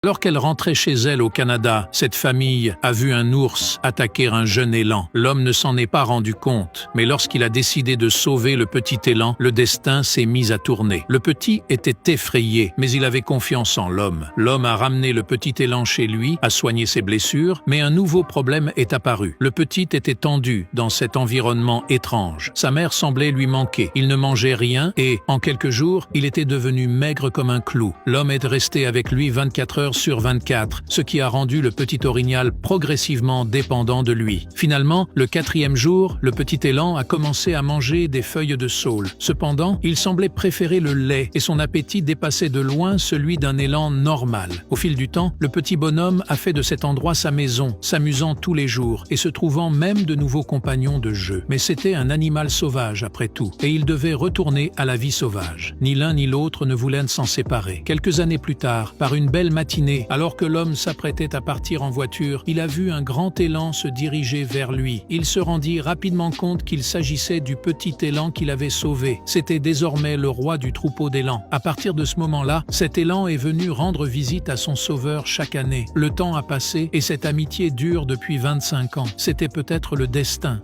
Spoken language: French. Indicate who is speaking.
Speaker 1: Alors qu'elle rentrait chez elle au Canada, cette famille a vu un ours attaquer un jeune élan. L'homme ne s'en est pas rendu compte, mais lorsqu'il a décidé de sauver le petit élan, le destin s'est mis à tourner. Le petit était effrayé, mais il avait confiance en l'homme. L'homme a ramené le petit élan chez lui, a soigné ses blessures, mais un nouveau problème est apparu. Le petit était tendu dans cet environnement étrange. Sa mère semblait lui manquer. Il ne mangeait rien et, en quelques jours, il était devenu maigre comme un clou. L'homme est resté avec lui 24 heures sur 24, ce qui a rendu le petit orignal progressivement dépendant de lui. Finalement, le 4e jour, le petit élan a commencé à manger des feuilles de saule. Cependant, il semblait préférer le lait et son appétit dépassait de loin celui d'un élan normal. Au fil du temps, le petit bonhomme a fait de cet endroit sa maison, s'amusant tous les jours et se trouvant même de nouveaux compagnons de jeu. Mais c'était un animal sauvage après tout, et il devait retourner à la vie sauvage. Ni l'un ni l'autre ne voulaient s'en séparer. Quelques années plus tard, par une belle matinée, alors que l'homme s'apprêtait à partir en voiture, il a vu un grand élan se diriger vers lui. Il se rendit rapidement compte qu'il s'agissait du petit élan qu'il avait sauvé. C'était désormais le roi du troupeau d'élans. À partir de ce moment-là, cet élan est venu rendre visite à son sauveur chaque année. Le temps a passé et cette amitié dure depuis 25 ans. C'était peut-être le destin.